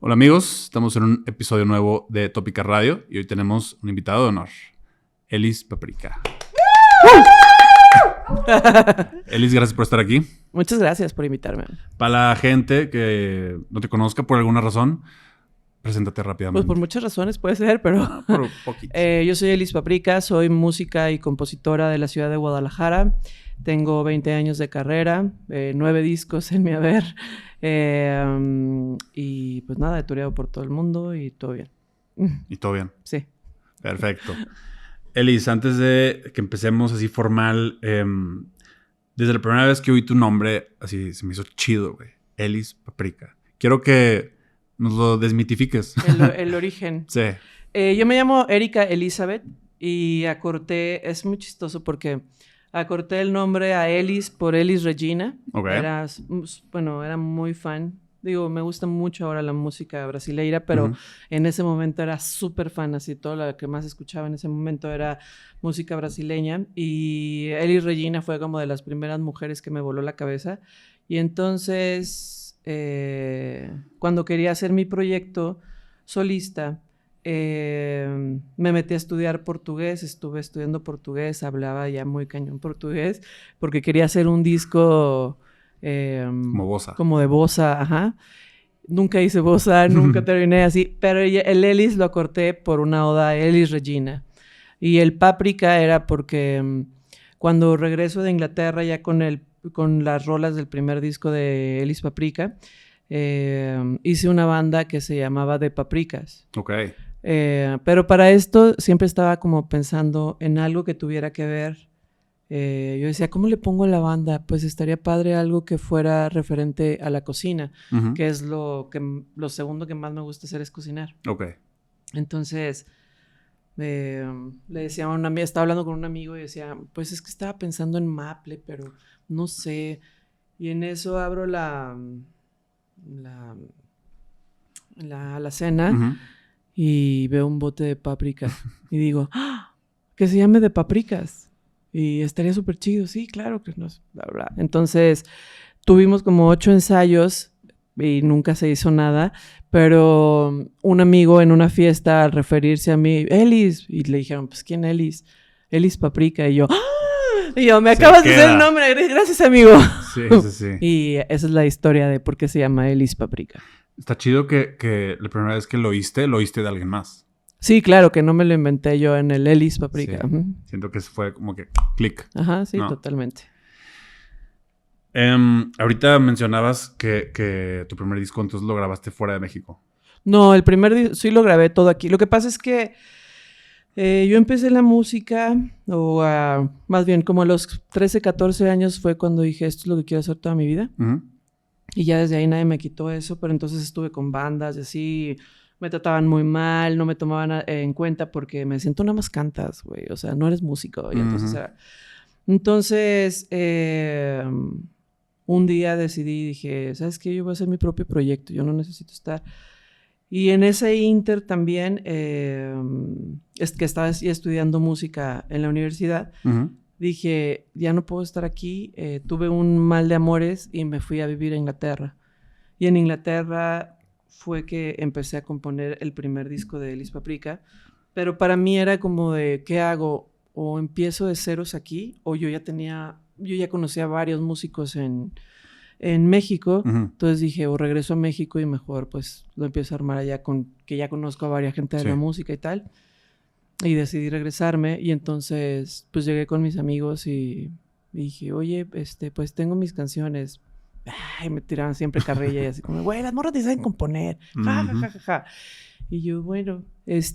Hola amigos, estamos en un episodio nuevo de Tópica Radio y hoy tenemos un invitado de honor, Elis Paprika. Elis, gracias por estar aquí. Muchas gracias por invitarme. Para la gente que no te conozca por alguna razón, preséntate rápidamente. Pues por muchas razones puede ser, pero... Por poquito. Yo soy Elis Paprika, soy música y compositora de la ciudad de Guadalajara. Tengo 20 años de carrera, 9 discos en mi haber. Y pues nada, he tureado por todo el mundo y todo bien. ¿Y todo bien? Sí. Perfecto. Elis, antes de que empecemos así formal, desde la primera vez que oí tu nombre, así se me hizo chido, güey. Elis Paprika. Quiero que nos lo desmitifiques. El origen. Sí. Yo me llamo Erika Elizabeth y acorté, es muy chistoso porque acorté el nombre a Elis por Elis Regina. Ok. Era muy fan. Digo, me gusta mucho ahora la música brasileira, pero en ese momento era súper fan, así todo lo que más escuchaba en ese momento era música brasileña y Elis Regina fue como de las primeras mujeres que me voló la cabeza y entonces cuando quería hacer mi proyecto solista me metí a estudiar portugués, estuve estudiando portugués, hablaba ya muy cañón portugués porque quería hacer un disco Como bossa. como de bossa, ajá. Nunca hice bossa, nunca terminé así, pero el Elis lo acorté por una oda a Elis Regina. Y el Paprika era porque cuando regreso de Inglaterra ya con las rolas del primer disco de Elis Paprika, hice una banda que se llamaba The Paprikas. Ok. Pero para esto siempre estaba como pensando en algo que tuviera que ver. Yo decía, ¿cómo le pongo a la banda? Pues estaría padre algo que fuera referente a la cocina, que es lo segundo que más me gusta hacer es cocinar. Ok. Entonces, le decía a un amigo, estaba hablando con un amigo y decía, pues es que estaba pensando en Maple, pero no sé. Y en eso abro la cena y veo un bote de paprika y digo, ¡ah! Que se llame de paprikas. Y estaría súper chido, sí, claro que no, bla, bla. Entonces, tuvimos como 8 ensayos y nunca se hizo nada, pero un amigo en una fiesta al referirse a mí, Elis, y le dijeron, pues, ¿quién Elis? Elis Paprika, y yo, ¡ah! Y yo, me acabas de decir el nombre, gracias, amigo. Sí, sí, sí. Y esa es la historia de por qué se llama Elis Paprika. Está chido que la primera vez que lo oíste de alguien más. Sí, claro, que no me lo inventé yo en el Elis Paprika. Sí. Siento que fue como que clic. Ajá, sí, ¿no? Totalmente. Ahorita mencionabas que tu primer disco entonces lo grabaste fuera de México. No, el primer disco sí lo grabé todo aquí. Lo que pasa es que yo empecé la música, más bien como a los 13, 14 años fue cuando dije, esto es lo que quiero hacer toda mi vida. Y ya desde ahí nadie me quitó eso, pero entonces estuve con bandas y así... Me trataban muy mal, no me tomaban en cuenta porque me decían, tú nada más cantas, güey, o sea, no eres músico. Y entonces, un día decidí, dije, ¿sabes qué? Yo voy a hacer mi propio proyecto, yo no necesito estar. Y en ese inter también, es que estaba estudiando música en la universidad, dije, ya no puedo estar aquí, tuve un mal de amores y me fui a vivir a Inglaterra. Y en Inglaterra... fue que empecé a componer el primer disco de Elis Paprika, pero para mí era como de, ¿qué hago? O empiezo de ceros aquí, o yo ya conocía a varios músicos en México, entonces dije, o regreso a México y mejor pues lo empiezo a armar allá que ya conozco a varias gente de la música y tal, y decidí regresarme, y entonces pues llegué con mis amigos y dije, oye, pues tengo mis canciones. Ay, me tiraban siempre carrilla y así como, güey, las morras te saben componer. Ja, ja, ja, ja, ja. Y yo, bueno,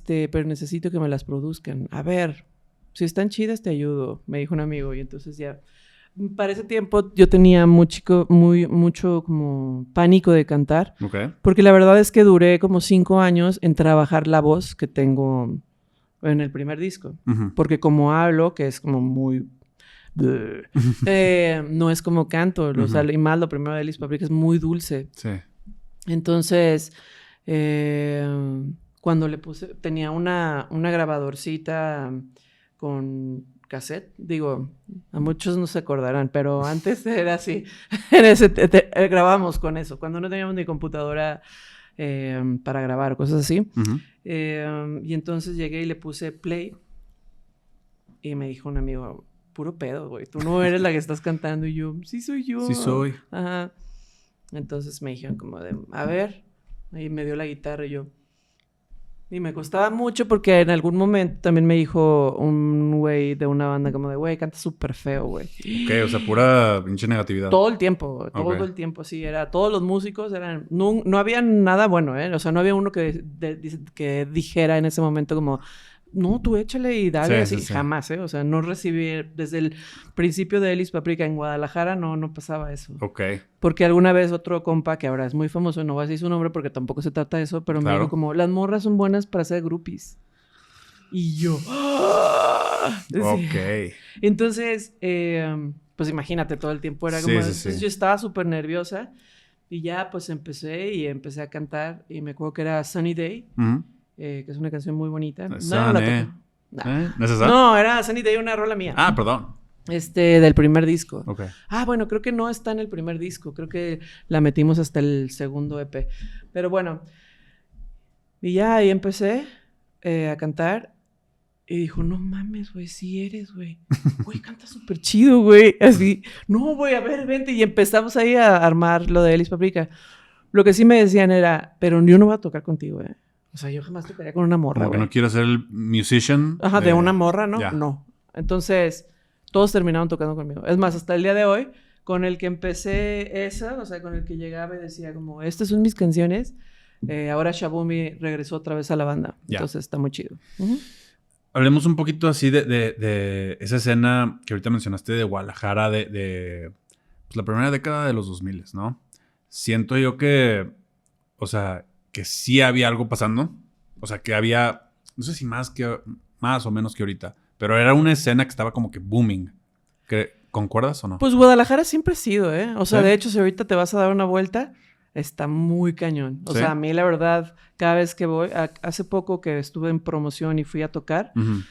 pero necesito que me las produzcan. A ver, si están chidas te ayudo, me dijo un amigo. Y entonces ya, para ese tiempo yo tenía mucho como pánico de cantar. Porque la verdad es que duré como 5 años en trabajar la voz que tengo en el primer disco. Porque como hablo, que es como muy... no es como canto, o sea, y más lo primero de Elis Paprika es muy dulce. Sí. Entonces, cuando le puse, tenía una grabadorcita con cassette, digo, a muchos no se acordarán, pero antes era así, grabábamos con eso, cuando no teníamos ni computadora para grabar, cosas así. Ujú. Y entonces llegué y le puse play. Y me dijo un amigo, puro pedo, güey. Tú no eres la que estás cantando. Y yo, sí soy yo. Sí soy. Ajá. Entonces me dijeron como de, a ver. Y me dio la guitarra y yo. Y me costaba mucho porque en algún momento también me dijo un güey de una banda como de, güey, canta súper feo, güey. Ok, o sea, pura pinche negatividad. Todo el tiempo, todo Ok. el tiempo, sí. Era, todos los músicos eran... No había nada bueno, ¿eh? O sea, no había uno que dijera en ese momento como... No, tú échale y dale, Sí, así. sí, sí. Jamás, ¿eh? O sea, no recibí... Desde el principio de Elis Paprika en Guadalajara no pasaba eso. Ok. Porque alguna vez otro compa, que ahora es muy famoso, no voy a decir su nombre porque tampoco se trata de eso, pero me Claro. dijo como, las morras son buenas para hacer groupies. Y yo... ¡ah! Sí. Ok. Entonces, pues imagínate, todo el tiempo era Sí, como... sí, Entonces sí. yo estaba súper nerviosa y ya pues empecé a cantar y me acuerdo que era Sunny Day, Ujú. que es una canción muy bonita. No, Sunny. la toqué. Nah. ¿No es esa? No, era Sunny Day, una rola mía. Ah, perdón. Del primer disco. Ok. Ah, bueno, creo que no está en el primer disco. Creo que la metimos hasta el segundo EP. Pero bueno. Y ya ahí empecé a cantar. Y dijo, no mames, güey, sí eres, güey. Güey, canta súper chido, güey. Así, no, güey, a ver, vente. Y empezamos ahí a armar lo de Elis Paprika. Lo que sí me decían era, pero yo no voy a tocar contigo, güey. O sea, yo jamás tocaría con una morra, Como que güey. no quiero ser el musician. Ajá, de una morra, ¿no? Ya. No. Entonces, todos terminaron tocando conmigo. Es más, hasta el día de hoy, con el que empecé esa, o sea, con el que llegaba y decía como, estas son mis canciones, ahora Shabumi regresó otra vez a la banda. Ya. Entonces, está muy chido. Ujú. Hablemos un poquito así de esa escena que ahorita mencionaste de Guadalajara, pues, la primera década de los 2000, ¿no? Siento yo que, o sea, que sí había algo pasando. O sea, que había, no sé si más o menos que ahorita, pero era una escena que estaba como que booming. ¿Concuerdas o no? Pues Guadalajara siempre ha sido, ¿eh? O sea, ¿Sí? de hecho, si ahorita te vas a dar una vuelta, está muy cañón. O ¿Sí? sea, a mí la verdad, cada vez que voy, hace poco que estuve en promoción y fui a tocar, Ujú.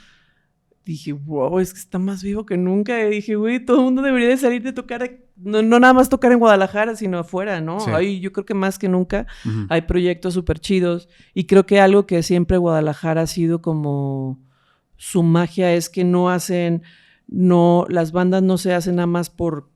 dije, wow, es que está más vivo que nunca. Y dije, güey, todo el mundo debería de salir de tocar, no nada más tocar en Guadalajara, sino afuera, ¿no? Sí. Ahí yo creo que más que nunca Ujú. hay proyectos súper chidos. Y creo que algo que siempre Guadalajara ha sido como su magia es que las bandas no se hacen nada más por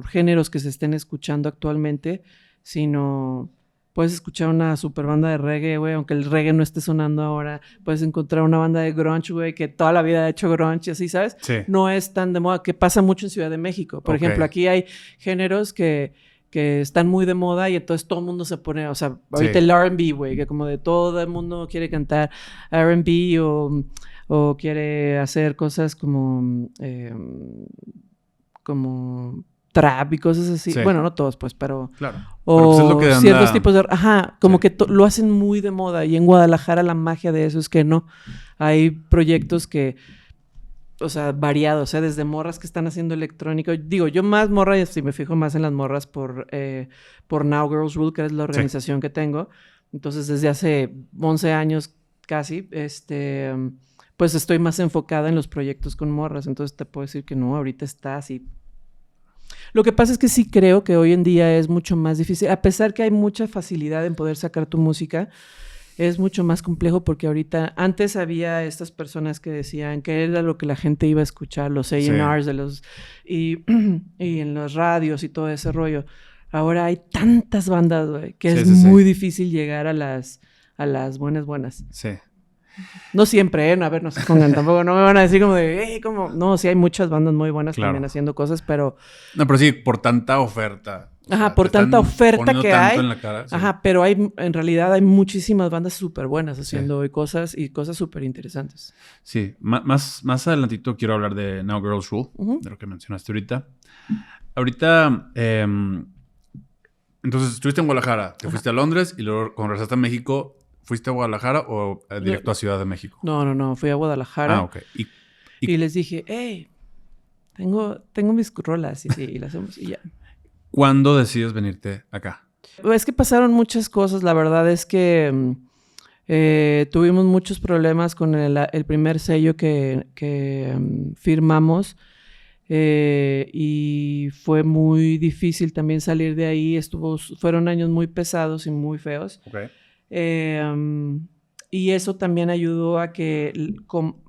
géneros que se estén escuchando actualmente, sino puedes escuchar una super banda de reggae, güey, aunque el reggae no esté sonando ahora. Puedes encontrar una banda de grunge, güey, que toda la vida ha hecho grunge, así, ¿sabes? Sí. No es tan de moda, que pasa mucho en Ciudad de México. Por Ok. ejemplo, aquí hay géneros que están muy de moda y entonces todo el mundo se pone, o sea, ahorita Sí. el R&B, güey, que como de todo el mundo quiere cantar R&B o quiere hacer cosas como trap y cosas así. Sí. Bueno, no todos, pues, pero... Claro. O Pero, pues, es lo que anda- ciertos tipos de... Ajá, como Sí. que lo hacen muy de moda. Y en Guadalajara la magia de eso es que no. Hay proyectos que... O sea, variados, ¿eh? Desde morras que están haciendo electrónico. Digo, yo más morra, si me fijo más en las morras por Now Girls Rule, que es la organización que tengo. Entonces, desde hace 11 años casi, pues estoy más enfocada en los proyectos con morras. Entonces, te puedo decir que no, ahorita está así. Lo que pasa es que sí creo que hoy en día es mucho más difícil. A pesar que hay mucha facilidad en poder sacar tu música, es mucho más complejo porque ahorita... Antes había estas personas que decían que era lo que la gente iba a escuchar, los A&Rs de los... Y en los radios y todo ese rollo. Ahora hay tantas bandas, güey, que es muy difícil llegar a las buenas. Sí. No siempre, ¿eh? A ver, no se pongan tampoco. No me van a decir como de... como... No, sí hay muchas bandas muy buenas también haciendo cosas, pero... No, pero sí, por tanta oferta. Ajá, por tanta oferta que hay. En la cara, sí. Ajá, pero en realidad hay muchísimas bandas súper buenas haciendo hoy cosas súper interesantes. Sí, más adelantito quiero hablar de Now Girls Rule, de lo que mencionaste ahorita. Ahorita, entonces estuviste en Guadalajara, te fuiste a Londres y luego cuando regresaste a México, ¿fuiste a Guadalajara o directo a Ciudad de México? No, fui a Guadalajara. Ah, ok. Y les dije, hey, tengo mis rolas y las hacemos y ya. ¿Cuándo decides venirte acá? Es que pasaron muchas cosas. La verdad es que tuvimos muchos problemas con el primer sello que firmamos. Y fue muy difícil también salir de ahí. Fueron años muy pesados y muy feos. Okay. Y eso también ayudó a que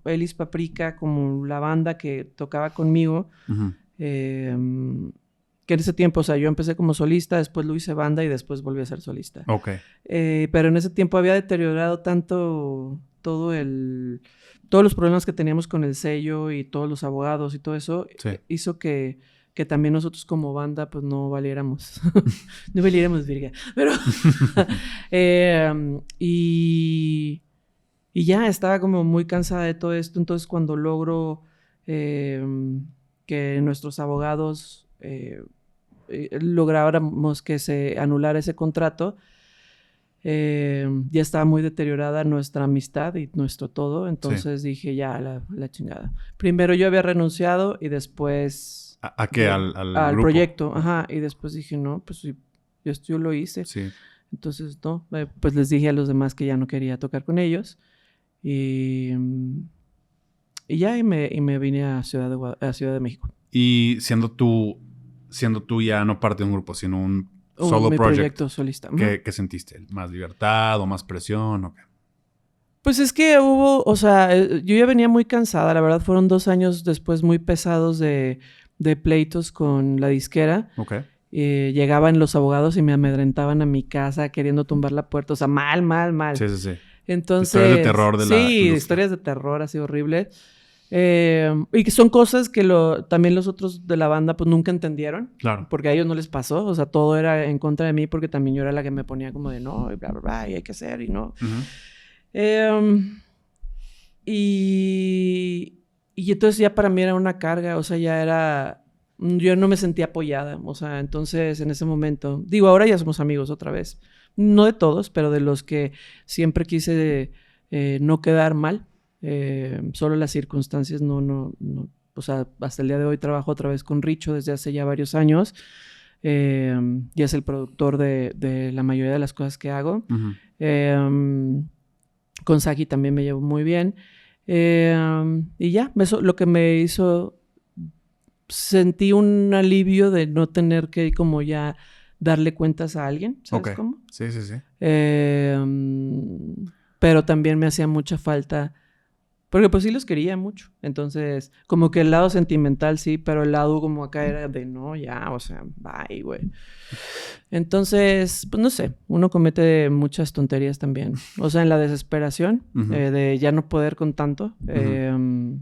Elis Paprika, como la banda que tocaba conmigo, Uh-huh. que en ese tiempo, o sea, yo empecé como solista, después lo hice banda y después volví a ser solista. Ok. Pero en ese tiempo había deteriorado tanto todos los problemas que teníamos con el sello y todos los abogados y todo eso, Sí. hizo que también nosotros como banda pues no valiéramos, no valiéramos virga, pero y ya estaba como muy cansada de todo esto. Entonces cuando logro que nuestros abogados lográramos que se anulara ese contrato, ya estaba muy deteriorada nuestra amistad y nuestro todo. Entonces dije, ya, la chingada. Primero yo había renunciado y después... ¿A qué? ¿Al grupo? Proyecto, ajá. Y después dije, no, pues yo lo hice. Sí. Entonces, no, pues les dije a los demás que ya no quería tocar con ellos. Y ya, y me vine a Ciudad de México. Y siendo tú ya no parte de un grupo, sino un solo mi project, proyecto solista. ¿qué sentiste? ¿Más libertad o más presión o qué? Pues es que hubo, o sea, yo ya venía muy cansada. La verdad, fueron 2 años después muy pesados de pleitos con la disquera. Ok. Llegaban los abogados y me amedrentaban a mi casa queriendo tumbar la puerta. O sea, mal. Sí. Entonces, historias de terror de la industria. Historias de terror así horribles. Y que son cosas que también los otros de la banda pues nunca entendieron. Claro. Porque a ellos no les pasó. O sea, todo era en contra de mí porque también yo era la que me ponía como de no, y bla, bla, bla, y hay que hacer y no. Uh-huh. Y entonces ya para mí era una carga. O sea, yo no me sentía apoyada. O sea, entonces en ese momento... Digo, ahora ya somos amigos otra vez. No de todos, pero de los que siempre quise no quedar mal. Solo las circunstancias no... O sea, hasta el día de hoy trabajo otra vez con Richo desde hace ya varios años. Y es el productor de la mayoría de las cosas que hago. Uh-huh. Con Saki también me llevo muy bien. Y ya, eso lo que me hizo... Sentí un alivio de no tener que como ya darle cuentas a alguien, ¿sabes cómo? Sí. Pero también me hacía mucha falta, porque pues sí los quería mucho. Entonces, como que el lado sentimental sí, pero el lado como acá era de no, ya, o sea, bye, güey. Entonces, pues no sé, uno comete muchas tonterías también. O sea, en la desesperación Uh-huh. De ya no poder con tanto. Uh-huh.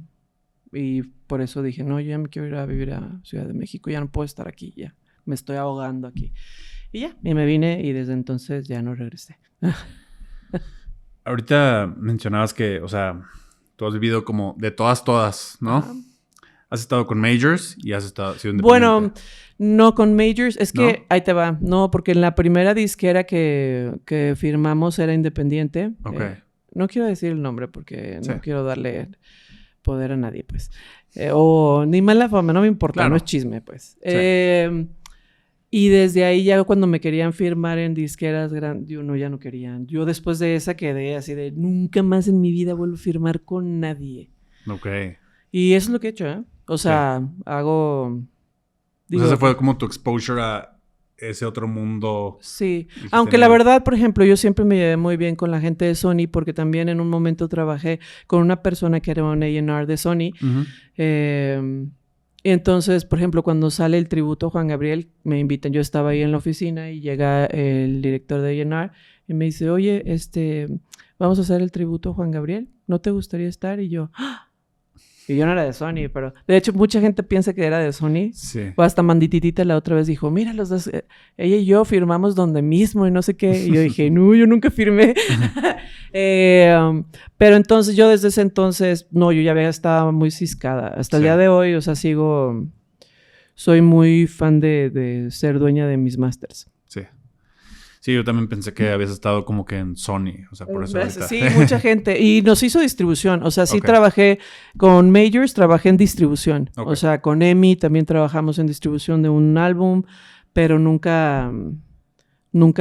Y por eso dije, no, yo ya me quiero ir a vivir a Ciudad de México, ya no puedo estar aquí, ya. Me estoy ahogando aquí. Y ya, y me vine y desde entonces ya no regresé. Ahorita mencionabas que, o sea, tú has vivido como de todas, ¿no? Ajá. Has estado con majors y has sido independiente. Bueno, no con majors. Es que, ¿no? ahí te va. No, porque en la primera disquera que firmamos era independiente. Ok. No quiero decir el nombre porque Sí. no quiero darle poder a nadie, pues. O ni mala fama, no me importa, Claro. no es chisme, pues. Sí. Y desde ahí ya cuando me querían firmar en disqueras grandes, yo no querían. Yo después de esa quedé así de nunca más en mi vida vuelvo a firmar con nadie. Ok. Y eso es lo que he hecho, ¿eh? O sea, hago... Digo, o sea, ese fue como tu exposure a ese otro mundo. Sí. Aunque la verdad, por ejemplo, yo siempre me llevé muy bien con la gente de Sony porque también en un momento trabajé con una persona que era un A&R de Sony. Uh-huh. Y entonces, por ejemplo, cuando sale el tributo a Juan Gabriel, me invitan. Yo estaba ahí en la oficina y llega el director de A&R y me dice, oye, vamos a hacer el tributo a Juan Gabriel. ¿No te gustaría estar? Y yo... ¡ah! Y yo no era de Sony, pero... De hecho, mucha gente piensa que era de Sony. Sí. O hasta Mandititita la otra vez dijo, mira, los dos... ella y yo firmamos donde mismo y no sé qué. Y yo dije, no, yo nunca firmé. Pero entonces, yo desde ese entonces... No, yo ya estaba muy ciscada. Hasta el día de hoy, o sea, soy muy fan de ser dueña de mis masters. Sí. Sí, yo también pensé que habías estado como que en Sony. O sea, por eso ahorita. Sí, mucha gente. Y nos hizo distribución. O sea, sí trabajé con majors, trabajé en distribución. O sea, con EMI también trabajamos en distribución de un álbum, pero nunca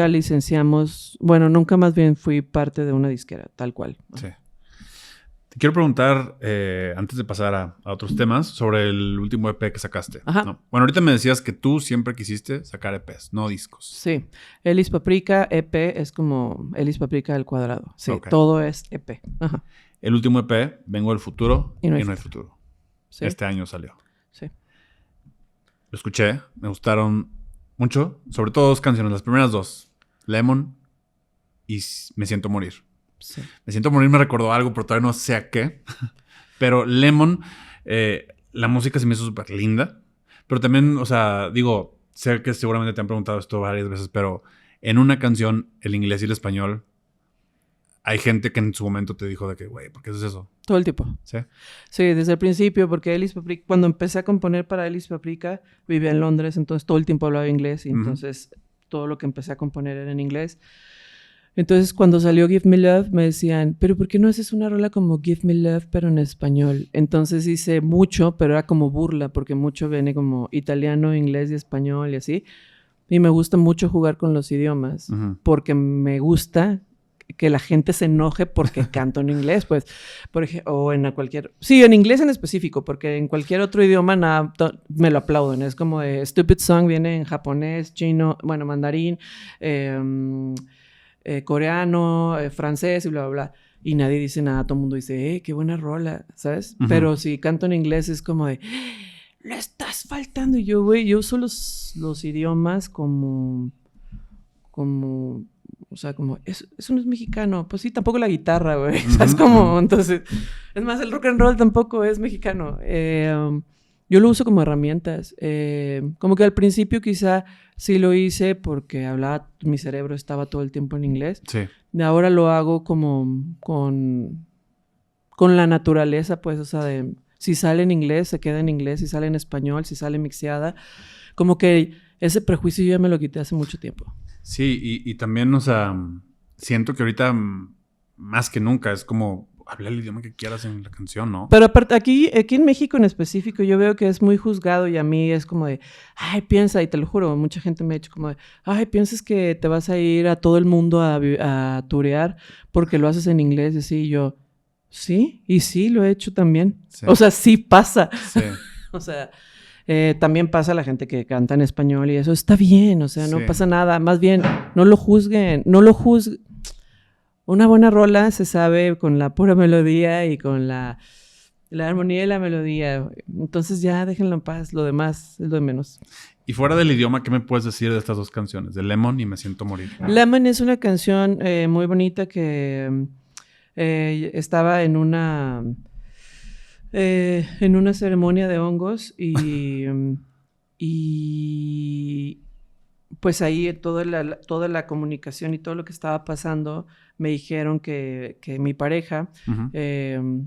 licenciamos. Bueno, nunca más bien fui parte de una disquera, tal cual. Sí. Te quiero preguntar, antes de pasar a otros temas, sobre el último EP que sacaste. Ajá. ¿No? Bueno, ahorita me decías que tú siempre quisiste sacar EPs, no discos. Sí. Elis Paprika, EP, es como Elis Paprika al cuadrado. Sí, Ok. todo es EP. Ajá. El último EP, Vengo del Futuro Y no hay futuro. Sí. Este año salió. Sí. Lo escuché, me gustaron mucho. Sobre todo 2 canciones, las primeras 2. Lemon y Me Siento Morir. Sí. Me Siento Morir me recordó algo, pero todavía no sé a qué. Pero Lemon, la música se me hizo súper linda. Pero también, o sea, digo, sé que seguramente te han preguntado esto varias veces, pero en una canción, el inglés y el español, hay gente que en su momento te dijo de que, güey, ¿por qué haces eso? Todo el tiempo. ¿Sí? Sí, desde el principio, porque Elis Paprika, cuando empecé a componer para Elis Paprika, vivía en Londres, entonces todo el tiempo hablaba inglés y entonces todo lo que empecé a componer era en inglés. Entonces, cuando salió Give Me Love, me decían, pero ¿por qué no haces una rola como Give Me Love, pero en español? Entonces hice mucho, pero era como burla, porque mucho viene como italiano, inglés y español y así. Y me gusta mucho jugar con los idiomas, porque me gusta que la gente se enoje porque canto en inglés, pues, por ejemplo, o en cualquier... Sí, en inglés en específico, porque en cualquier otro idioma nada, me lo aplauden. Es como de Stupid Song viene en japonés, chino, bueno, mandarín, coreano, francés y bla, bla, bla. Y nadie dice nada, todo el mundo dice, qué buena rola, ¿sabes? Pero si canto en inglés es como de, le estás faltando. Y yo, güey, yo uso los idiomas como, o sea, como, eso no es mexicano. Pues sí, tampoco la guitarra, güey. ¿Sabes cómo? Entonces, es más, el rock and roll tampoco es mexicano. Yo lo uso como herramientas. Como que al principio quizá sí lo hice porque mi cerebro estaba todo el tiempo en inglés. Sí. Y ahora lo hago como con la naturaleza, pues, o sea, si sale en inglés, se queda en inglés, si sale en español, si sale mixeada. Como que ese prejuicio yo ya me lo quité hace mucho tiempo. Sí, y también, o sea, siento que ahorita más que nunca es como habla el idioma que quieras en la canción, ¿no? Pero aparte, aquí en México en específico, yo veo que es muy juzgado y a mí es como de, ay, piensa, y te lo juro, mucha gente me ha dicho como de, ay, piensas que te vas a ir a todo el mundo a turear porque lo haces en inglés y así, y yo, sí, y sí, lo he hecho también. Sí. O sea, sí pasa. Sí. O sea, también pasa la gente que canta en español y eso está bien, o sea, no pasa nada. Más bien, no lo juzguen. Una buena rola se sabe con la pura melodía y con la armonía y la melodía. Entonces ya déjenlo en paz, lo demás es lo de menos. Y fuera del idioma, ¿qué me puedes decir de estas 2 canciones? De Lemon y Me Siento Morir. Lemon es una canción muy bonita que estaba en una ceremonia de hongos y pues ahí toda la comunicación y todo lo que estaba pasando, me dijeron que mi pareja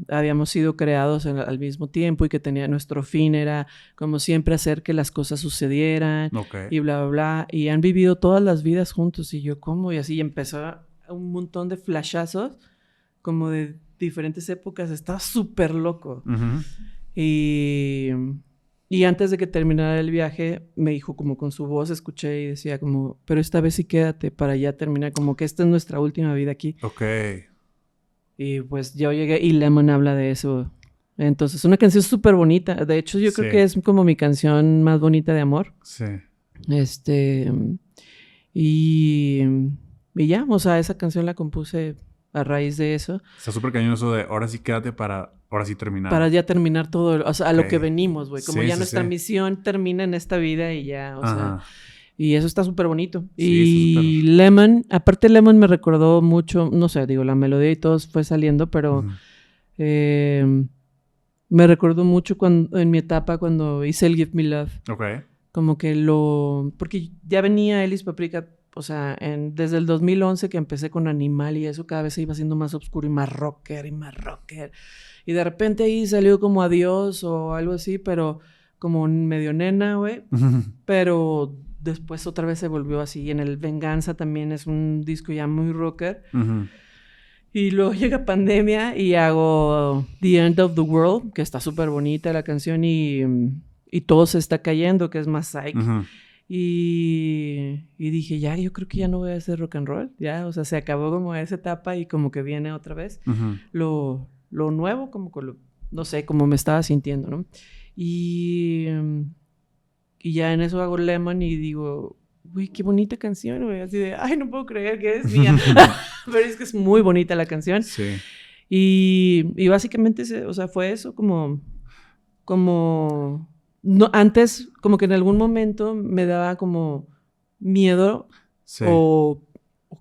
habíamos sido creados al mismo tiempo y que nuestro fin era como siempre hacer que las cosas sucedieran y bla, bla, bla. Y han vivido todas las vidas juntos y yo, ¿cómo? Y así empezó un montón de flashazos como de diferentes épocas. Estaba súper loco. Y antes de que terminara el viaje, me dijo como con su voz, escuché y decía como, pero esta vez sí quédate para ya terminar, como que esta es nuestra última vida aquí. Ok. Y pues yo llegué y Lemon habla de eso. Entonces, una canción súper bonita. De hecho, yo creo que es como mi canción más bonita de amor. Sí. Y ya, o sea, esa canción la compuse a raíz de eso. Está súper cañón eso de ahora sí quédate para ahora sí terminar. Para ya terminar todo, o sea, a lo que venimos, güey. Como ya nuestra misión termina en esta vida y ya, o sea. Y eso está súper bonito. Y Lemon, aparte Lemon me recordó mucho, no sé, digo, la melodía y todo fue saliendo, pero me recordó mucho en mi etapa cuando hice el Give Me Love. Ok. Como que porque ya venía Elis Paprika. O sea, desde el 2011 que empecé con Animal y eso, cada vez se iba haciendo más oscuro y más rocker y más rocker. Y de repente ahí salió como Adiós o algo así, pero como medio nena, güey. Pero después otra vez se volvió así. Y en el Venganza también es un disco ya muy rocker. Y luego llega pandemia y hago The End of the World, que está súper bonita la canción y todo se está cayendo, que es más psych. Y dije, yo creo que ya no voy a hacer rock and roll, ya, o sea, se acabó como esa etapa y como que viene otra vez. Lo lo nuevo, como con lo, no sé, como me estaba sintiendo, ¿no? Y ya en eso hago Lemon y digo, uy, qué bonita canción, güey. Así de, ay, no puedo creer que es mía. Pero es que es muy bonita la canción. Sí. Y básicamente, o sea, fue eso como no, antes, como que en algún momento me daba como miedo Sí. o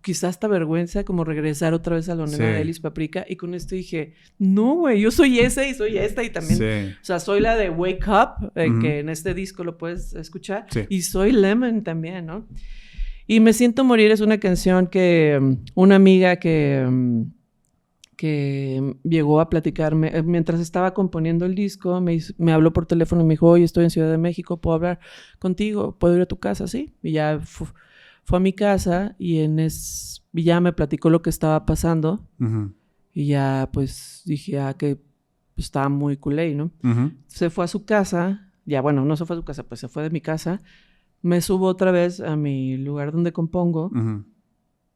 quizás hasta vergüenza como regresar otra vez a la nena Sí. de Elis Paprika. Y con esto dije, no, güey, yo soy esa y soy esta y también... Sí. O sea, soy la de Wake Up, Ujú. que en este disco lo puedes escuchar. Sí. Y soy Lemon también, ¿no? Y Me Siento Morir es una canción que una amiga que llegó a platicarme, mientras estaba componiendo el disco, me habló por teléfono y me dijo, oye, estoy en Ciudad de México, ¿puedo hablar contigo? ¿Puedo ir a tu casa? Sí. Y ya fue a mi casa y ya me platicó lo que estaba pasando. Ujú. Y ya pues dije, que estaba muy culé, ¿no? Ujú. Se fue a su casa, ya bueno, no se fue a su casa, pues se fue de mi casa. Me subo otra vez a mi lugar donde compongo. Ujú.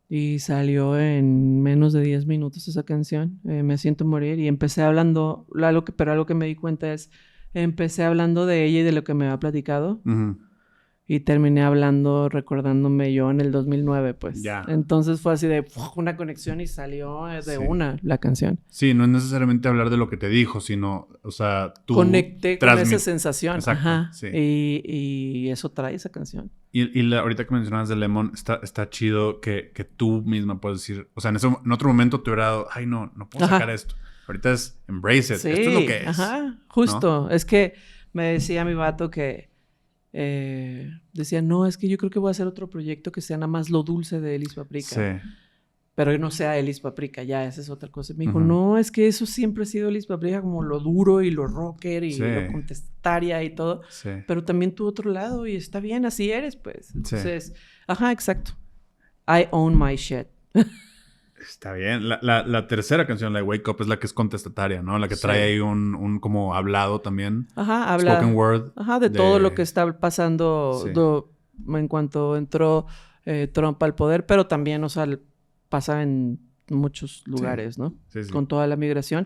Y salió en menos de 10 minutos esa canción, Me Siento Morir, y empecé hablando, pero algo que me di cuenta es, empecé hablando de ella y de lo que me había platicado, Ujú. y terminé hablando, recordándome yo en el 2009, pues. Ya. Entonces fue así de una conexión y salió de Sí. la canción. Sí, no es necesariamente hablar de lo que te dijo, sino, o sea, tú... Conecté con esa sensación. Exacto, Ajá. sí. Y eso trae esa canción. Y ahorita que mencionabas de Lemon, está chido que tú misma puedes decir... O sea, en otro momento te hubiera dado... Ay, no puedo sacar esto. Ahorita es embrace it. Sí, Esto es lo que es. Ajá, justo. ¿No? Es que me decía mi vato que... decía, no, es que yo creo que voy a hacer otro proyecto que sea nada más lo dulce de Elis Paprika. Sí. Pero no sea Elis Paprika, ya, esa es otra cosa. Me dijo, Ujú. no, es que eso siempre ha sido Elis Paprika, como lo duro y lo rocker y Sí. lo contestataria y todo. Sí. Pero también tu otro lado y está bien, así eres, pues. Entonces, Sí. Ajá, exacto. I own my shit. Está bien. La tercera canción, la de Wake Up, es la que es contestataria, ¿no? La que trae ahí un como hablado también. Ajá, habla. Spoken word. Ajá, de todo lo que está pasando Sí. En cuanto entró Trump al poder, pero también, o sea, pasa en muchos lugares, Sí. ¿no? Sí, sí. Con toda la migración.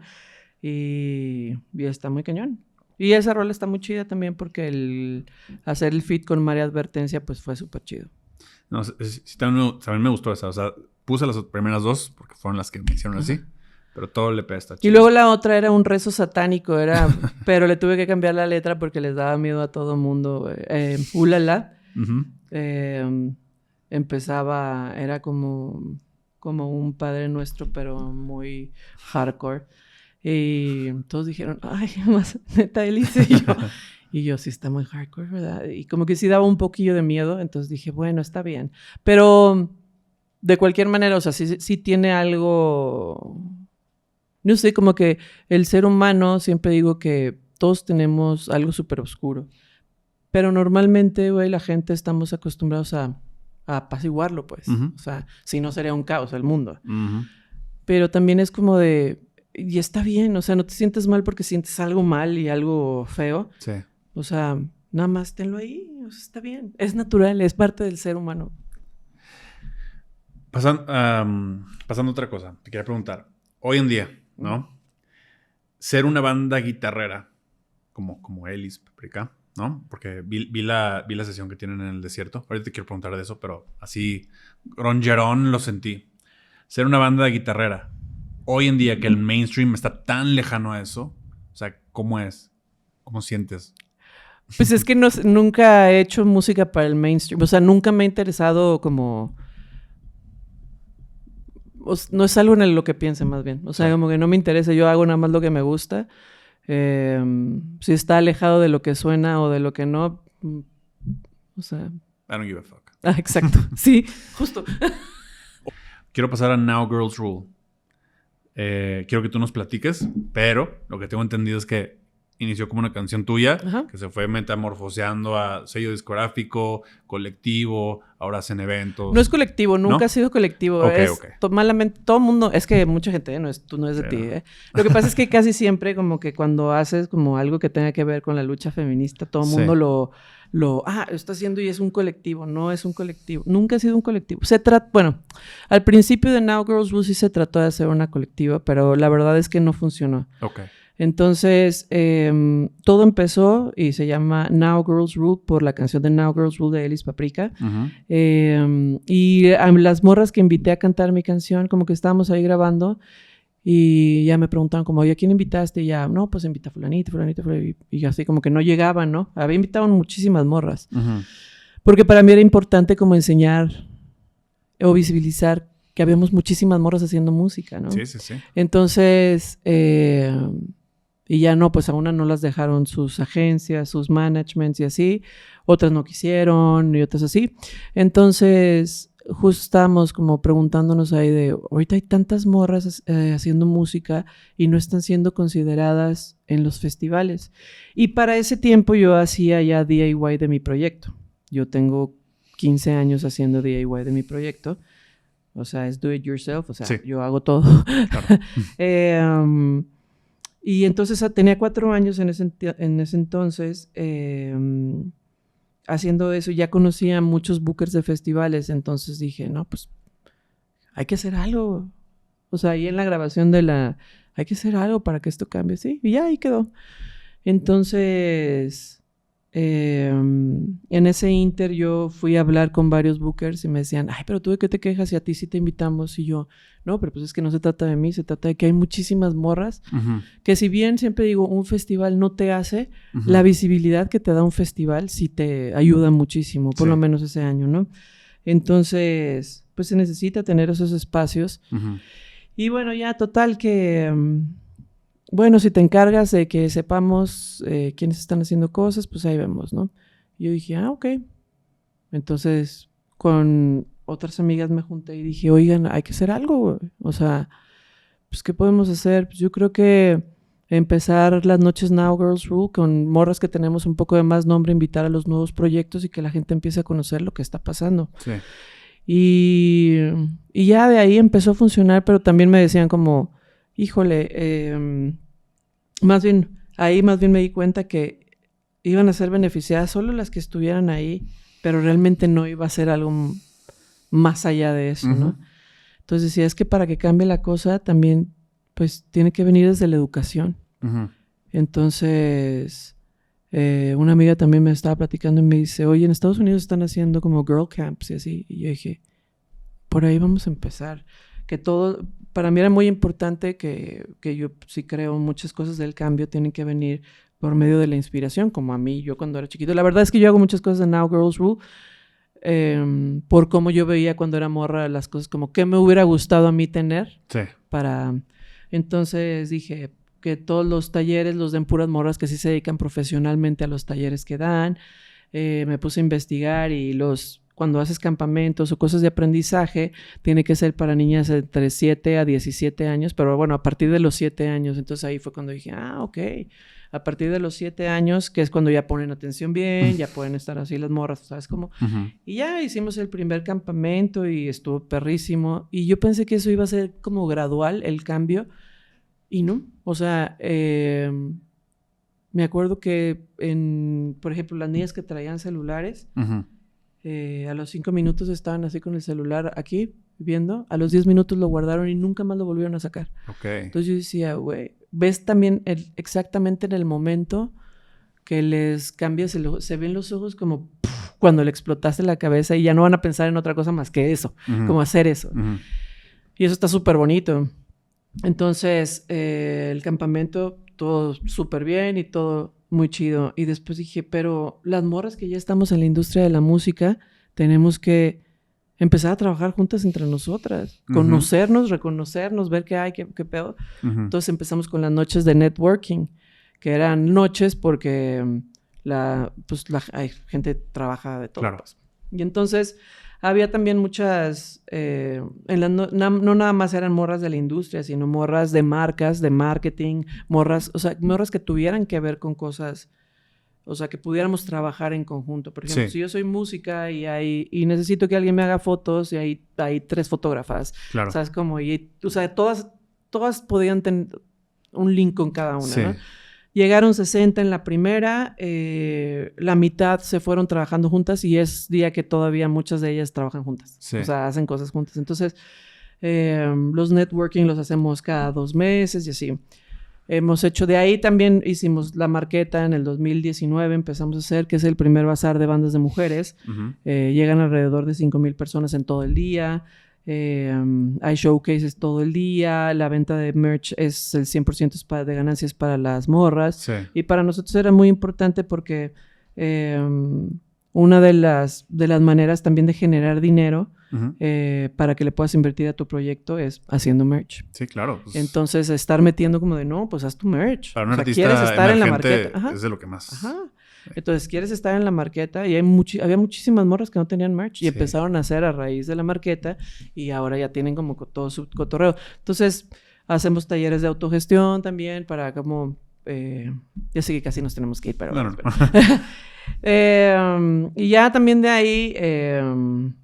Y está muy cañón. Y esa rola está muy chida también porque hacer el feat con María Advertencia, pues fue súper chido. No, sí, también me gustó esa. O sea, puse las primeras dos porque fueron las que me hicieron así. Pero todo el EP está chido. Y luego la otra era un rezo satánico, pero le tuve que cambiar la letra porque les daba miedo a todo mundo. Ulala. Uh-huh. Empezaba, era como un Padre Nuestro, pero muy hardcore. Y todos dijeron, ay, más neta, Elise. Y yo, sí está muy hardcore, ¿verdad? Y como que sí daba un poquillo de miedo, entonces dije, bueno, está bien. Pero de cualquier manera, o sea, sí tiene algo... No sé, como que el ser humano, siempre digo que todos tenemos algo súper oscuro. Pero normalmente, güey, la gente estamos acostumbrados a apaciguarlo, pues. Uh-huh. O sea, si no sería un caos el mundo. Uh-huh. Pero también es como de... Y está bien, o sea, no te sientes mal porque sientes algo mal y algo feo. Sí. O sea, nada más tenlo ahí, o sea, está bien. Es natural, es parte del ser humano. Pasando a otra cosa, te quería preguntar. Hoy en día, ¿no? Ser una banda guitarrera, como Elis Paprika, ¿no? Porque vi la sesión que tienen en el desierto. Ahorita te quiero preguntar de eso, pero así, gronjerón lo sentí. Ser una banda guitarrera, hoy en día que el mainstream está tan lejano a eso, o sea, ¿cómo es? ¿Cómo sientes? Pues es que nunca he hecho música para el mainstream. O sea, nunca me ha interesado como... no es algo en lo que piense más bien. O sea, como que no me interesa. Yo hago nada más lo que me gusta. Si está alejado de lo que suena o de lo que no... O sea... I don't give a fuck. Exacto. Sí, justo. Quiero pasar a Now Girls Rule. Quiero que tú nos platiques, pero lo que tengo entendido es que inició como una canción tuya, Ajá. que se fue metamorfoseando a sello discográfico, colectivo, ahora hacen eventos. No es colectivo, nunca ha sido colectivo. Okay. Malamente, todo el mundo, es que mucha gente, no es de ti. Lo que pasa es que casi siempre como que cuando haces como algo que tenga que ver con la lucha feminista, todo el mundo está haciendo y es un colectivo. No es un colectivo. Nunca ha sido un colectivo. Bueno, al principio de Now Girls Rule sí se trató de hacer una colectiva, pero la verdad es que no funcionó. Ok. Entonces, todo empezó y se llama Now Girls Rule por la canción de Now Girls Rule de Elis Paprika. Y a las morras que invité a cantar mi canción, como que estábamos ahí grabando y ya me preguntaron como, oye, ¿a quién invitaste? Y ya, no, pues invita a fulanito, y así como que no llegaban, ¿no? Había invitado muchísimas morras. Porque para mí era importante como enseñar o visibilizar que habíamos muchísimas morras haciendo música, ¿no? Sí. Entonces, y ya no, pues a una no las dejaron sus agencias, sus managements y así. Otras no quisieron y otras así. Entonces, justo estábamos como preguntándonos ahí de, ahorita hay tantas morras haciendo música y no están siendo consideradas en los festivales. Y para ese tiempo yo hacía ya DIY de mi proyecto. Yo tengo 15 años haciendo DIY de mi proyecto. O sea, es do it yourself. O sea, sí. Yo hago todo. Claro. Y entonces tenía 4 años en ese entonces haciendo eso. Ya conocía muchos bookers de festivales. Entonces dije, no, pues hay que hacer algo. O sea, ahí en la grabación hay que hacer algo para que esto cambie. Sí, y ya ahí quedó. Entonces, en ese inter yo fui a hablar con varios bookers y me decían, ay, pero tú de qué te quejas y a ti sí te invitamos. Y yo, no, pero pues es que no se trata de mí, se trata de que hay muchísimas morras que si bien siempre digo, un festival no te hace, la visibilidad que te da un festival sí te ayuda muchísimo, por lo menos ese año, ¿no? Entonces, pues se necesita tener esos espacios. Y bueno, ya total que... bueno, si te encargas de que sepamos quiénes están haciendo cosas, pues ahí vemos, ¿no? Y yo dije, ok. Entonces, con otras amigas me junté y dije, oigan, hay que hacer algo, güey. O sea, pues, ¿qué podemos hacer? Pues yo creo que empezar las noches Now Girls Rule con morras que tenemos un poco de más nombre, invitar a los nuevos proyectos y que la gente empiece a conocer lo que está pasando. Sí. Y ya de ahí empezó a funcionar, pero también me decían como... híjole, más bien me di cuenta que iban a ser beneficiadas solo las que estuvieran ahí, pero realmente no iba a ser algo más allá de eso, ¿no? Entonces decía, es que para que cambie la cosa también, pues, tiene que venir desde la educación. Entonces, una amiga también me estaba platicando y me dice, oye, en Estados Unidos están haciendo como girl camps y así, y yo dije, por ahí vamos a empezar. Que todo... Para mí era muy importante que yo sí creo muchas cosas del cambio tienen que venir por medio de la inspiración, como a mí, yo cuando era chiquito. La verdad es que yo hago muchas cosas de Now Girls Rule por cómo yo veía cuando era morra las cosas, como qué me hubiera gustado a mí tener. Sí. Entonces dije que todos los talleres los den puras morras que sí se dedican profesionalmente a los talleres que dan. Me puse a investigar y cuando haces campamentos o cosas de aprendizaje, tiene que ser para niñas entre 7 a 17 años, pero bueno, a partir de los 7 años. Entonces ahí fue cuando dije, ok, a partir de los 7 años, que es cuando ya ponen atención bien, ya pueden estar así las morras, ¿sabes cómo? Y ya hicimos el primer campamento y estuvo perrísimo. Y yo pensé que eso iba a ser como gradual, el cambio, y no. O sea, me acuerdo que, por ejemplo, las niñas que traían celulares... a los 5 minutos estaban así con el celular aquí, viendo. A los 10 minutos lo guardaron y nunca más lo volvieron a sacar. Okay. Entonces yo decía, güey, ves también exactamente en el momento que les cambias se ven los ojos como cuando le explotaste la cabeza y ya no van a pensar en otra cosa más que eso, como hacer eso. Y eso está súper bonito. Entonces, el campamento, todo súper bien y todo... muy chido. Y después dije, pero las morras que ya estamos en la industria de la música, tenemos que empezar a trabajar juntas entre nosotras. Conocernos, reconocernos, ver qué hay, qué pedo. Entonces empezamos con las noches de networking, que eran noches porque hay gente trabaja de todo. Claro. Pues. Y entonces había también muchas, no nada más eran morras de la industria, sino morras de marcas, de marketing, morras que tuvieran que ver con cosas, o sea, que pudiéramos trabajar en conjunto. Por ejemplo, si yo soy música y necesito que alguien me haga fotos y hay 3 fotógrafas, claro. ¿Sabes cómo? Y, o sea, todas podían tener un link con cada una, sí. ¿No? Llegaron 60 en la primera, la mitad se fueron trabajando juntas y es día que todavía muchas de ellas trabajan juntas. Sí. O sea, hacen cosas juntas. Entonces, los networking los hacemos cada 2 meses y así. Hemos hecho, de ahí también hicimos la Marqueta en el 2019, empezamos a hacer, que es el primer bazar de bandas de mujeres. Llegan alrededor de 5,000 personas en todo el día. Hay showcases todo el día. La venta de merch es el 100% de ganancias para las morras. Sí. Y para nosotros era muy importante porque una de las maneras también de generar dinero para que le puedas invertir a tu proyecto es haciendo merch. Sí, claro. Pues, entonces, estar metiendo como de, no, pues haz tu merch. Para un artista quieres estar en la Marqueta. Es de lo que más... Ajá. Entonces, quieres estar en la Marqueta y había muchísimas morras que no tenían merch y empezaron a hacer a raíz de la Marqueta y ahora ya tienen como todo su cotorreo. Entonces, hacemos talleres de autogestión también para como... ya sé que casi nos tenemos que ir, pero... No. Y ya también de ahí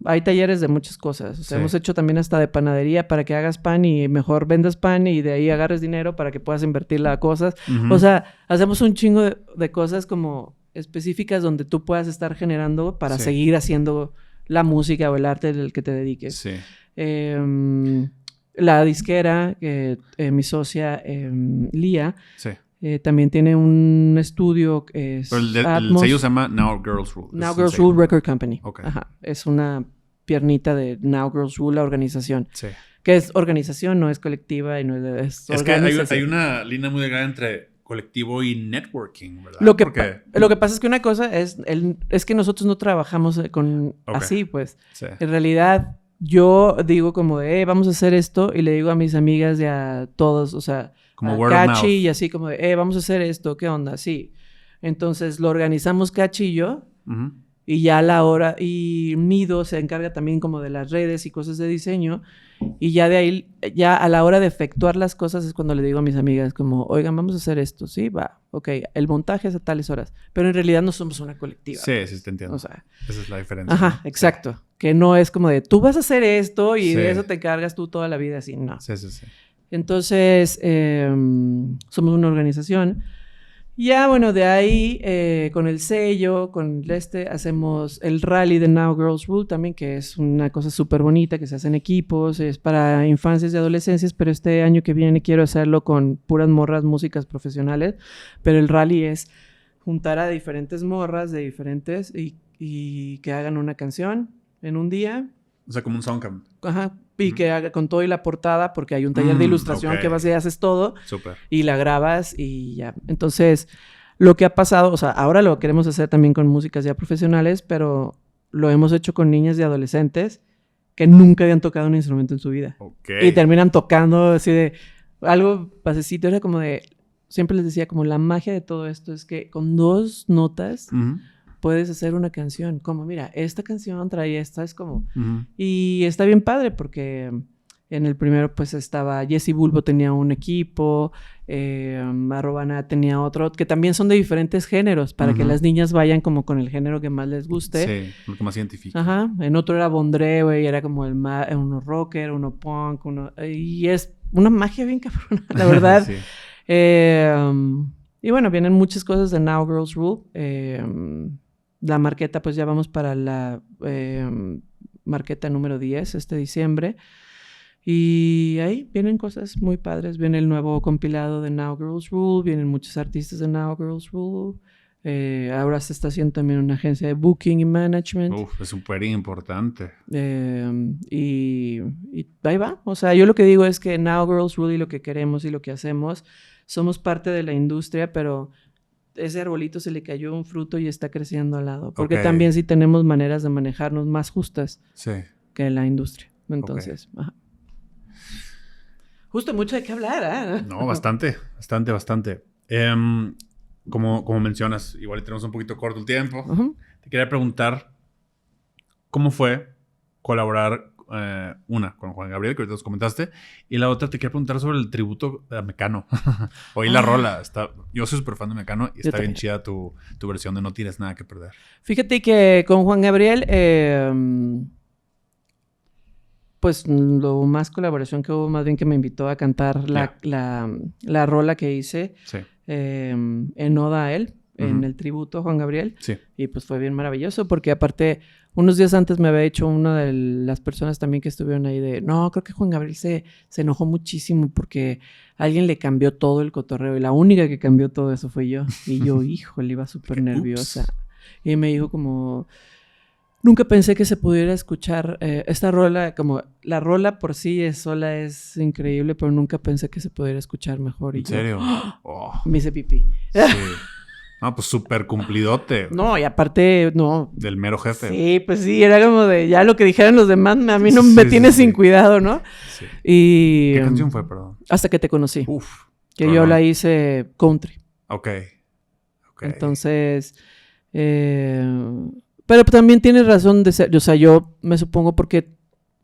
hay talleres de muchas cosas. O sea, hemos hecho también hasta de panadería para que hagas pan y mejor vendas pan y de ahí agarres dinero para que puedas invertirla a cosas. O sea, hacemos un chingo de cosas como específicas donde tú puedas estar generando para seguir haciendo la música o el arte del que te dediques. Sí. La disquera, mi socia Lía, también tiene un estudio que es pero el sello se llama Now Girls Rule. Now Girls Rule Record Company. Okay. Ajá. Es una piernita de Now Girls Rule, la organización. Sí. Que es organización, no es colectiva y no es que hay una línea muy delgada entre colectivo y networking, ¿verdad? Lo que pasa es que una cosa es que nosotros no trabajamos así, pues. Sí. En realidad, yo digo como de, vamos a hacer esto, y le digo a mis amigas y a todos, o sea, como a Cachi y así como de, vamos a hacer esto, ¿qué onda? Sí. Entonces, lo organizamos Cachi y yo, y ya a la hora, y Mido se encarga también como de las redes y cosas de diseño, y ya de ahí, ya a la hora de efectuar las cosas es cuando le digo a mis amigas como, oigan, vamos a hacer esto, ¿sí? Va, ok, el montaje es a tales horas, pero en realidad no somos una colectiva. Sí, sí, te entiendo. O sea, esa es la diferencia. Ajá, exacto. Sí. Que no es como de, tú vas a hacer esto y de eso te encargas tú toda la vida, así, no. Sí, sí, sí. Entonces, somos una organización. Ya, bueno, de ahí, con el sello, hacemos el rally de Now Girls Rule también, que es una cosa súper bonita, que se hace en equipos, es para infancias y adolescencias, pero este año que viene quiero hacerlo con puras morras, músicas profesionales, pero el rally es juntar a diferentes morras de diferentes y que hagan una canción en un día. O sea, como un songcamp. Ajá. Y que haga con todo y la portada, porque hay un taller de ilustración que vas y haces todo. Súper. Y la grabas y ya. Entonces, lo que ha pasado, o sea, ahora lo queremos hacer también con músicas ya profesionales, pero lo hemos hecho con niñas y adolescentes que nunca habían tocado un instrumento en su vida. Okay. Y terminan tocando así de algo pasecito. Era como de, siempre les decía, como la magia de todo esto es que con 2 notas... puedes hacer una canción, como mira, esta canción trae esta, es como... Y está bien padre porque en el primero pues estaba Jessy Bulbo tenía un equipo, Arrobana tenía otro, que también son de diferentes géneros, para que las niñas vayan como con el género que más les guste. Sí, lo que más identifica. Ajá, en otro era Bondré, güey, era como uno rocker, uno punk, y es una magia bien cabrona, la verdad. Sí. Y bueno, vienen muchas cosas de Now Girls Rule. La Marqueta, pues ya vamos para la Marqueta número 10 este diciembre. Y ahí vienen cosas muy padres. Viene el nuevo compilado de Now Girls Rule. Vienen muchos artistas de Now Girls Rule. Ahora se está haciendo también una agencia de booking y management. Es súper importante. Y ahí va. O sea, yo lo que digo es que Now Girls Rule y lo que queremos y lo que hacemos, somos parte de la industria, pero... ese arbolito se le cayó un fruto y está creciendo al lado. Porque también sí tenemos maneras de manejarnos más justas que la industria. Entonces, ajá. Justo mucho de qué hablar, ¿eh? No, bastante. Como mencionas, igual tenemos un poquito corto el tiempo. Te quería preguntar, ¿cómo fue colaborar una con Juan Gabriel, que ahorita nos comentaste, y la otra te quería preguntar sobre el tributo a Mecano? Oí la rola, yo soy súper fan de Mecano y está bien chida tu versión de No Tienes Nada que Perder. Fíjate que con Juan Gabriel, pues lo más colaboración que hubo, más bien que me invitó a cantar la rola que hice. Sí. en oda a él, en el tributo a Juan Gabriel. Sí. Y pues fue bien maravilloso porque aparte, unos días antes me había hecho una de las personas también que estuvieron ahí no, creo que Juan Gabriel se enojó muchísimo porque alguien le cambió todo el cotorreo y la única que cambió todo eso fue yo. Y yo, híjole, iba súper nerviosa. Y me dijo como... Nunca pensé que se pudiera escuchar esta rola, como la rola por sí sola es increíble, pero nunca pensé que se pudiera escuchar mejor. ¿En serio? Oh. Me hice pipí. Sí. No, pues súper cumplidote. No, y aparte, no. Del mero jefe. Sí, pues sí, era como de ya lo que dijeran los demás, a mí no me tiene sin cuidado, ¿no? Sí. Y, ¿Qué canción fue, perdón? Hasta que te conocí. Uf. Que yo la hice country. Ok. Entonces, pero también tienes razón de ser, o sea, yo me supongo porque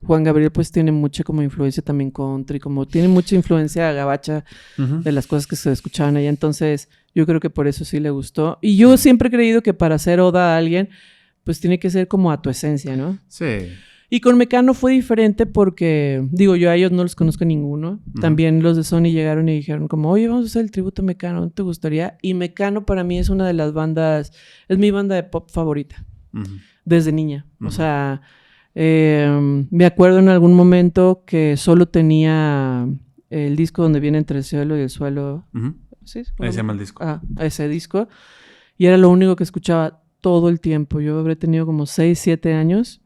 Juan Gabriel pues tiene mucha como influencia también country, como tiene mucha influencia gabacha de las cosas que se escuchaban allá, entonces yo creo que por eso sí le gustó. Y yo siempre he creído que para hacer oda a alguien, pues tiene que ser como a tu esencia, ¿no? Sí. Y con Mecano fue diferente porque, digo, yo a ellos no los conozco ninguno. También los de Sony llegaron y dijeron como, oye, vamos a hacer el tributo a Mecano, ¿no te gustaría? Y Mecano para mí es una de las bandas, es mi banda de pop favorita. Desde niña. O sea, me acuerdo en algún momento que solo tenía el disco donde viene Entre el cielo y el suelo. ¿Sí? Ahí se llama el disco. Ese disco. Y era lo único que escuchaba todo el tiempo. Yo habré tenido como 6, 7 años.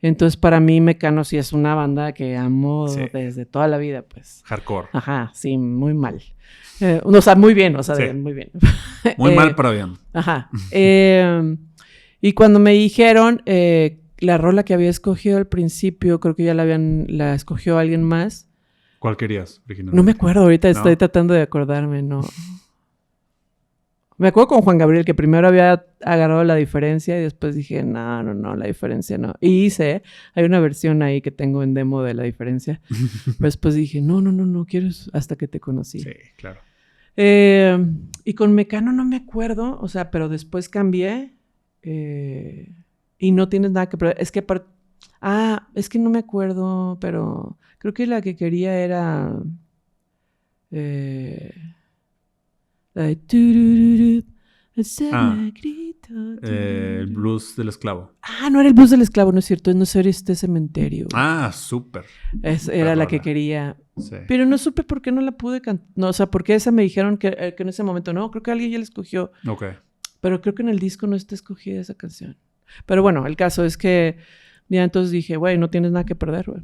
Entonces, para mí, Mecano sí es una banda que amo desde toda la vida, pues. Hardcore. Ajá, sí, muy mal. O sea, muy bien, o sea, muy bien. Muy mal, pero bien. Ajá. Y cuando me dijeron la rola que había escogido al principio, creo que ya la escogió alguien más. ¿Cuál querías originalmente? No me acuerdo, ahorita estoy tratando de acordarme, no. Me acuerdo con Juan Gabriel que primero había agarrado La Diferencia y después dije, no, La Diferencia no. Y hay una versión ahí que tengo en demo de La Diferencia. Pero después dije, no, quiero Hasta que te conocí. Sí, claro. Y con Mecano no me acuerdo, o sea, pero después cambié. Y no tienes nada que... Es que aparte... es que no me acuerdo, pero creo que la que quería era... la de... El blues del esclavo. No era el blues del esclavo, no es cierto. No sé, este cementerio. Súper. Era la que quería. Sí. Pero no supe por qué no la pude cantar. No, o sea, porque esa me dijeron que en ese momento no. Creo que alguien ya la escogió. Ok. Pero creo que en el disco no está escogida esa canción. Pero bueno, el caso es que ya entonces dije, güey, no tienes nada que perder, güey.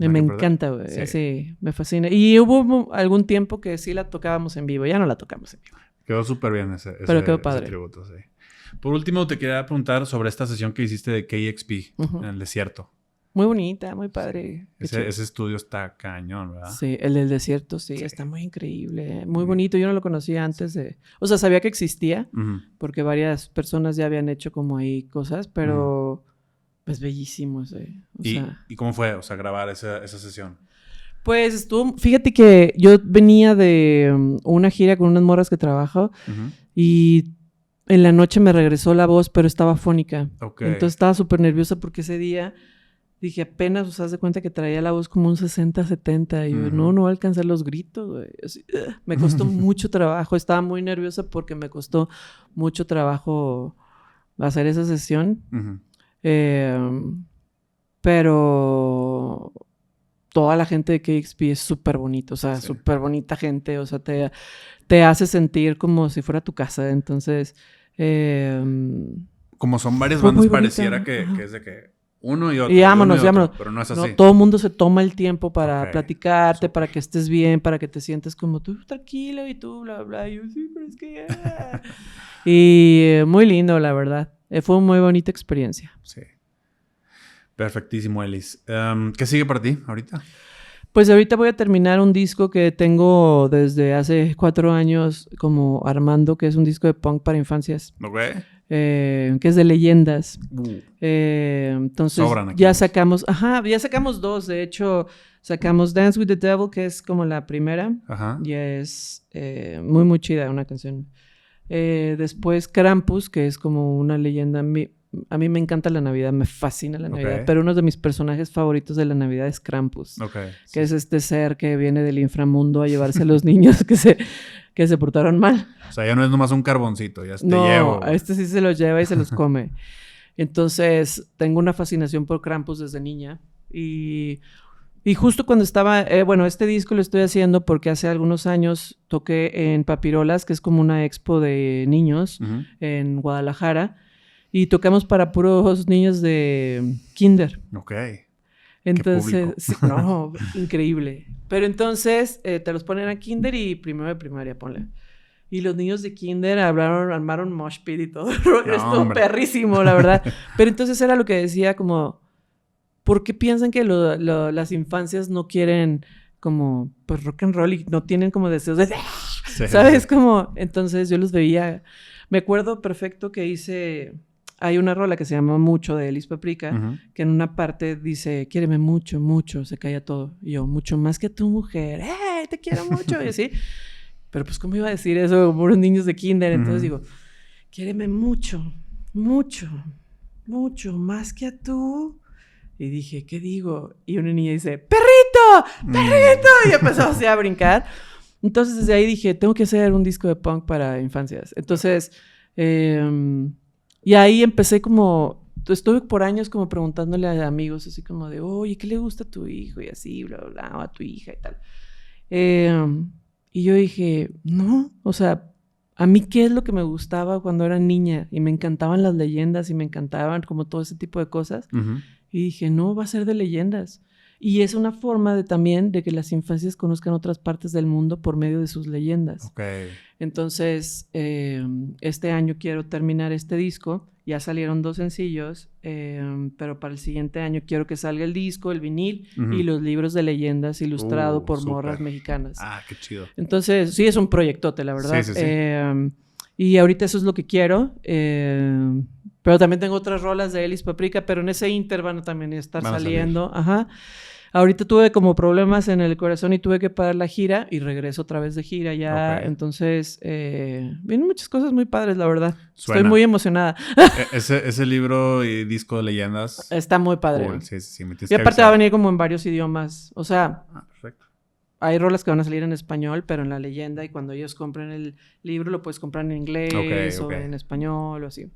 Me encanta, güey. Sí, me fascina. Y hubo algún tiempo que sí la tocábamos en vivo. Ya no la tocamos en vivo. Quedó súper bien Pero quedó padre. ese tributo, sí. Por último, te quería preguntar sobre esta sesión que hiciste de KXP en el desierto. Muy bonita, muy padre. Ese estudio está cañón, ¿verdad? Sí, el del desierto, sí. Está muy increíble. Muy bonito. Yo no lo conocía antes de... O sea, sabía que existía, porque varias personas ya habían hecho como ahí cosas, pero es bellísimo ese. ¿Y cómo fue, grabar esa sesión? Pues estuvo... Fíjate que yo venía de una gira con unas morras que trabajo y en la noche me regresó la voz, pero estaba afónica. Okay. Entonces estaba súper nerviosa porque ese día... Dije, apenas, haz de cuenta que traía la voz como un 60, 70. Y yo, no voy a alcanzar los gritos, güey. Así, me costó mucho trabajo. Estaba muy nerviosa porque me costó mucho trabajo hacer esa sesión. Pero toda la gente de KXP es súper bonita. O sea, súper bonita gente. O sea, te hace sentir como si fuera tu casa. Entonces... como son varias bandas, pareciera que es de que... Uno y otro. Y vámonos. Pero no es así. No, todo el mundo se toma el tiempo para platicarte, para que estés bien, para que te sientes como tú tranquilo y tú bla, bla. Y yo, sí, pero es que... Y muy lindo, la verdad. Fue una muy bonita experiencia. Sí. Perfectísimo, Elis. ¿Qué sigue para ti ahorita? Pues ahorita voy a terminar un disco que tengo desde hace 4 años como armando, que es un disco de punk para infancias. Ok. Que es de leyendas. Entonces ya sacamos 2, de hecho sacamos Dance with the Devil, que es como la primera. Y es muy muy chida, una canción. Después Krampus, que es como una leyenda. A mí me encanta la Navidad, me fascina la Navidad, pero uno de mis personajes favoritos de la Navidad es Krampus, que es este ser que viene del inframundo a llevarse a los niños, que se portaron mal. O sea, ya no es nomás un carboncito, ya te No, llevo. a este sí se los lleva y se los come. Entonces, tengo una fascinación por Krampus desde niña. Y justo cuando estaba... este disco lo estoy haciendo porque hace algunos años toqué en Papirolas, que es como una expo de niños en Guadalajara. Y tocamos para puros niños de kinder. Ok. Entonces, sí, no, increíble. Pero entonces te los ponen a kinder y primero de primaria, ponle. Y los niños de kinder armaron mosh pit y todo. Estuvo perrísimo, la verdad. Pero entonces era lo que decía como, ¿por qué piensan que las infancias no quieren como, pues, rock and roll y no tienen como deseos de... Sí, ¿sabes? Sí. Como, entonces yo los veía. Me acuerdo perfecto que hice... Hay una rola que se llama Mucho de Elis Paprika, que en una parte dice, quiéreme mucho, mucho, se calla todo. Y yo, mucho más que tu mujer, ¡hey, te quiero mucho! Y así. Pero pues, ¿cómo iba a decir eso como unos niños de kinder? Entonces digo, quiéreme mucho, mucho, mucho, más que a tú. Y dije, ¿qué digo? Y una niña dice, ¡perrito! ¡Perrito! Y empezó así a brincar. Entonces, desde ahí dije, tengo que hacer un disco de punk para infancias. Entonces, y ahí empecé como... Estuve por años como preguntándole a amigos, así como de, oye, ¿qué le gusta a tu hijo? Y así, bla, bla, bla, o a tu hija y tal. Y yo dije, no, o sea, a mí qué es lo que me gustaba cuando era niña. Y me encantaban las leyendas y me encantaban como todo ese tipo de cosas. Y dije, no, va a ser de leyendas. Y es una forma también de que las infancias conozcan otras partes del mundo por medio de sus leyendas. Okay. Entonces, este año quiero terminar este disco. Ya salieron 2 sencillos, pero para el siguiente año quiero que salga el disco, el vinil y los libros de leyendas ilustrado por morras mexicanas. Ah, qué chido. Entonces, sí, es un proyectote, la verdad. Sí. Y ahorita eso es lo que quiero. Pero también tengo otras rolas de Elis Paprika, pero en ese inter van a también estar saliendo. Ajá. Ahorita tuve como problemas en el corazón y tuve que parar la gira y regreso otra vez de gira ya. Okay. Entonces, vienen muchas cosas muy padres, la verdad. Suena. Estoy muy emocionada. Ese libro y disco de leyendas. Está muy padre. Cool. Sí. Y aparte va a venir como en varios idiomas. O sea, perfecto. Hay rolas que van a salir en español, pero en la leyenda y cuando ellos compren el libro lo puedes comprar en inglés o en español o así.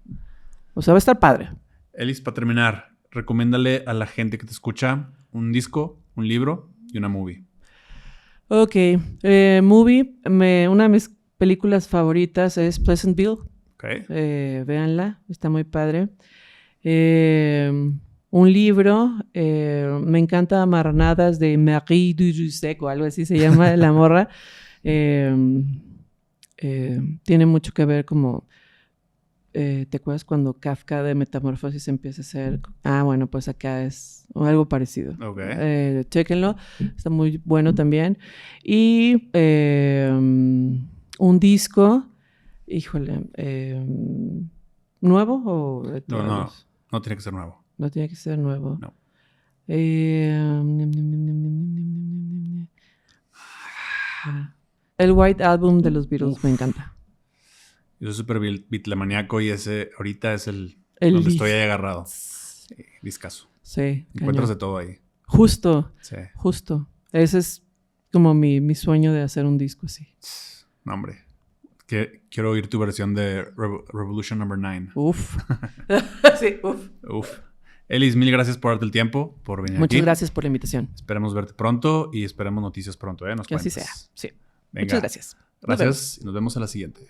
O sea, va a estar padre. Elis, para terminar, recomiéndale a la gente que te escucha un disco, un libro y una movie. Ok. Movie, una de mis películas favoritas es Pleasantville. Okay. Véanla, está muy padre. Un libro, me encanta Maranadas de Marie Dujusek o algo así se llama la morra. Tiene mucho que ver como... ¿te acuerdas cuando Kafka de Metamorfosis empieza a ser? Bueno, pues acá es algo parecido. Okay. Chéquenlo, está muy bueno también. Y un disco, híjole, ¿nuevo o de todos? No tiene que ser nuevo. No tiene que ser nuevo. No. El White Album de los Beatles me encanta. Yo soy súper bitlemaníaco y ese ahorita es el donde estoy ahí agarrado. Discazo. Sí. Encuentras de todo ahí. Justo. Sí. Justo. Ese es como mi sueño de hacer un disco así. No, hombre. Quiero oír tu versión de Revolution Number 9. Uf. Sí, uf. Elis, mil gracias por darte el tiempo, por venir Muchas aquí. Gracias por la invitación. Esperemos verte pronto y esperemos noticias pronto, ¿eh? Que así sea, sí. Venga. Muchas gracias. Gracias y nos vemos en la siguiente.